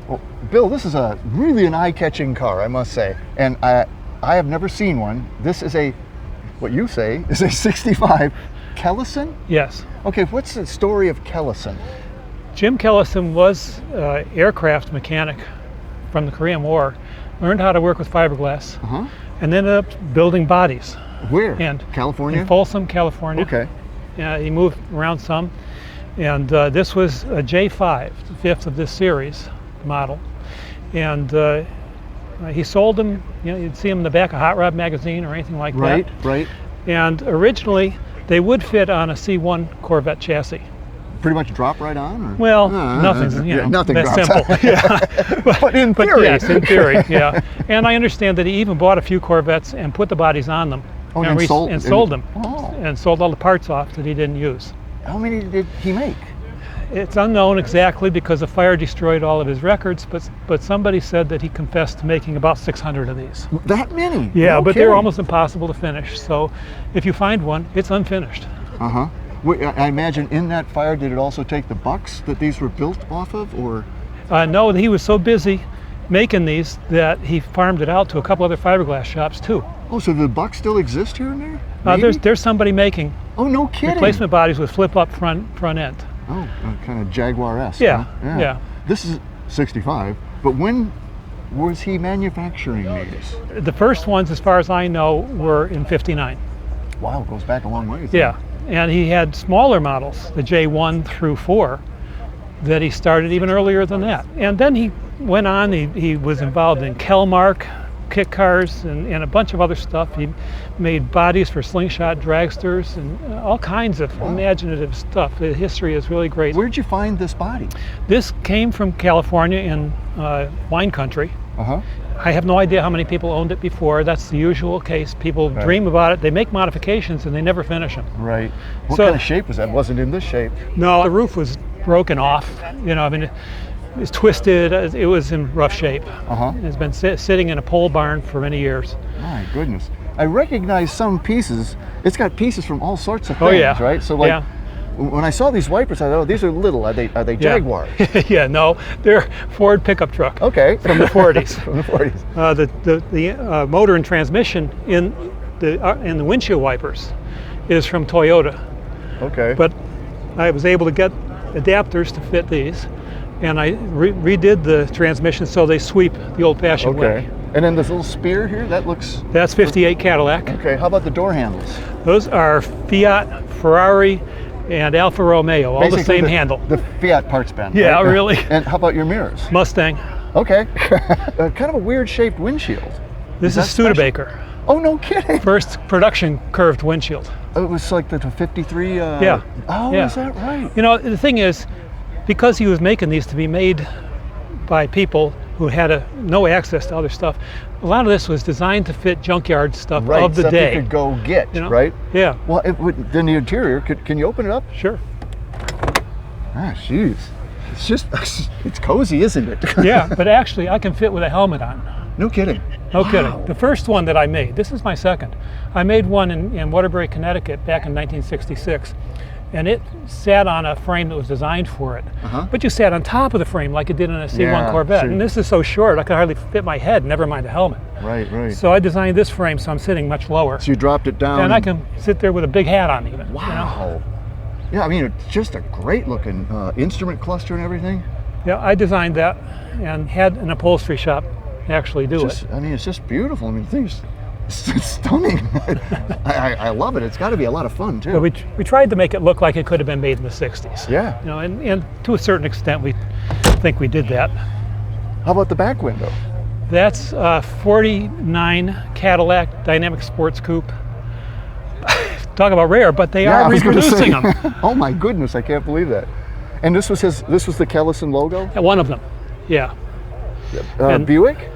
Well, Bill, this is really an eye-catching car, I must say. And I have never seen one. This is what you say is a 65 Kellison? Yes. Okay, what's the story of Kellison? Jim Kellison was an aircraft mechanic from the Korean War, learned how to work with fiberglass, and ended up building bodies. Where? And California? In Folsom, California. Okay. He moved around some, and this was a J-5, the fifth of this series model, and he sold them. You know, you'd see them in the back of Hot Rod magazine or anything like that. Right, right. And originally, they would fit on a C1 Corvette chassis. Pretty much drop right on? Or? Well, nothing's nothing that drops. simple. Yeah. But in theory. Yes, in theory, yeah. And I understand that he even bought a few Corvettes and put the bodies on them. Oh, and sold them. Oh. And sold all the parts off that he didn't use. How many did he make? It's unknown exactly because the fire destroyed all of his records, but somebody said that he confessed to making about 600 of these. That many? Yeah, No but kidding. they're almost impossible to finish. So if you find one, it's unfinished. Uh-huh. I imagine in that fire, did it also take the bucks that these were built off of, or? No, he was so busy making these that he farmed it out to a couple other fiberglass shops too. Oh, so the bucks still exist here and there? There's somebody making oh, no kidding. replacement bodies with flip-up front end. Oh, kind of Jaguar-esque. Yeah, huh? yeah. This is 65, but when was he manufacturing these? The first ones, as far as I know, were in '59. Wow, it goes back a long way. Yeah, and he had smaller models, the J1 through 4, that he started even earlier than that. And then he went on, he was involved in Kelmark, kit cars, and a bunch of other stuff. He made bodies for slingshot dragsters and all kinds of imaginative stuff. The history is really great. Where'd you find this body? This came from California in wine country. Uh-huh. I have no idea how many people owned it before. That's the usual case. People dream about it, they make modifications, and they never finish them. Right. What kind of shape was that? It wasn't in this shape. No, the roof was broken off. You know, I mean, it's twisted. It was in rough shape. It's been sitting in a pole barn for many years. My goodness. I recognize some pieces. It's got pieces from all sorts of things, oh, yeah. right? So like, when I saw these wipers, I thought, oh, these are little. Are they Jaguar? Yeah, no, they're Ford pickup truck. Okay. From the 40s. From the 40s. The motor and transmission in the windshield wipers is from Toyota. Okay. But I was able to get adapters to fit these, and I redid the transmission so they sweep the old-fashioned way. And then this little spear here, that's 58 Cadillac. Okay, how about the door handles? Those are Fiat, Ferrari, and Alfa Romeo, all Basically the same handle. The Fiat parts band. Yeah, right? really. And how about your mirrors? Mustang. Okay. Kind of a weird shaped windshield. This is Studebaker. Oh, no kidding. First production curved windshield. It was like the 53? Yeah. Oh, yeah. Is that right? You know, the thing is, because he was making these to be made by people who had no access to other stuff, a lot of this was designed to fit junkyard stuff of the day. You could go get, you know? right? Yeah. Well, then the interior, can you open it up? Sure. Ah, jeez. It's just, it's cozy, isn't it? Yeah, but actually I can fit with a helmet on. No kidding. No kidding. The first one that I made, this is my second. I made one in Waterbury, Connecticut back in 1966. And it sat on a frame that was designed for it. But you sat on top of the frame like it did in a C1 Corvette. And this is so short, I could hardly fit my head, never mind the helmet. Right, right. So I designed this frame so I'm sitting much lower. So you dropped it down. And I can sit there with a big hat on even. Wow. You know? Yeah, I mean, it's just a great looking instrument cluster and everything. Yeah, I designed that and had an upholstery shop actually do it. I mean, it's just beautiful. I mean, it's stunning. I love it. It's got to be a lot of fun too. But we tried to make it look like it could have been made in the 60s. Yeah. You know, and to a certain extent, we think we did that. How about the back window? That's 49 Cadillac Dynamic Sports Coupe. Talk about rare, but they are reproducing them. Oh my goodness, I can't believe that. And this was the Kellison logo? One of them, yeah. Buick?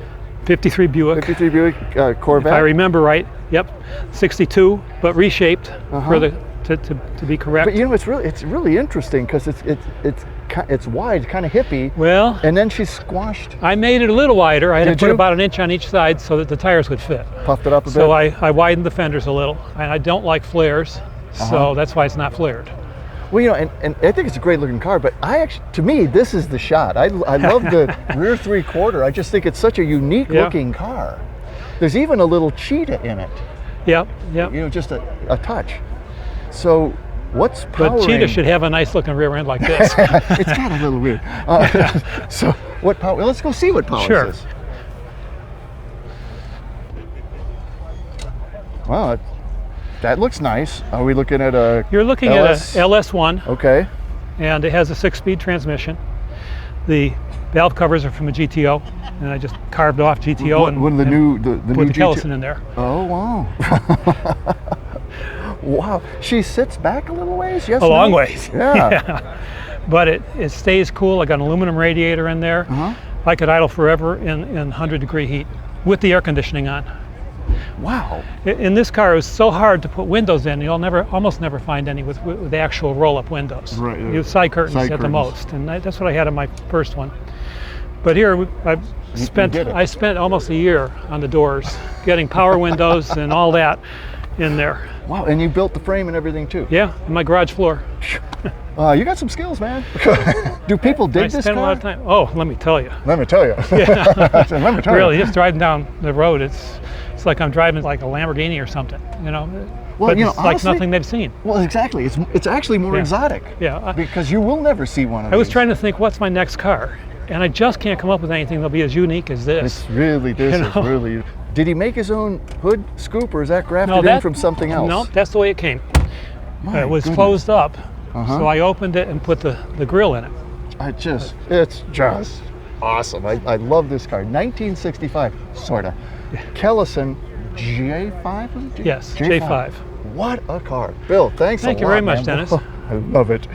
53 Buick. 53 Buick Corvette? If I remember right, yep. 62, but reshaped to be correct. But you know, it's really interesting because it's wide, kind of hippie. Well, and then she's squashed. I made it a little wider. I had to put about an inch on each side so that the tires would fit. Puffed it up a bit. So I widened the fenders a little, and I don't like flares, so that's why it's not flared. Well, you know, and I think it's a great looking car, but to me, this is the shot. I love the rear 3/4. I just think it's such a unique looking car. There's even a little cheetah in it. Yep, yep. You know, just a touch. So what's powering? But cheetah should have a nice looking rear end like this. It's kind of a little weird. So what power? Let's go see what powers Sure. this. Wow, that looks nice. Are we looking at a You're looking LS? at a LS1, Okay. and it has a 6-speed transmission. The valve covers are from a GTO, and I just carved off GTO One of the new put the GTO. Kellison in there. Oh wow. Wow. She sits back a little ways. Yes. A long ways. Yeah. But it stays cool. I got an aluminum radiator in there. I could idle forever in 100-degree heat with the air conditioning on. Wow. In this car, it was so hard to put windows in. You'll almost never find any with the actual roll-up windows. Right. You have side curtains at the most, and that's what I had on my first one. But here, I spent almost a year on the doors, getting power windows and all that in there. Wow. And you built the frame and everything too. Yeah, on my garage floor. You got some skills, man. Do people dig this car? I spent a lot of time. Oh, let me tell you. Let me tell you. Yeah. Let me tell Really, you. just driving down the road, it's like I'm driving like a Lamborghini or something, you know. Well, but you know, it's like honestly, nothing they've seen. Well, exactly. It's actually more exotic. Yeah. Because you will never see one of I was these. trying to think, what's my next car? And I just can't come up with anything that'll be as unique as this. It's really, this You is know? really. Did he make his own hood scoop, or is that grafted No, in from something else? No, that's the way it came. My It was goodness. closed up, Uh-huh. so I opened it and put the grill in it. It's just awesome. I love this car. 1965, sort of. Kellison J-5? Was it? Yes, J5. What a car. Bill, thanks a lot. Thank you very much, man. Dennis. I love it.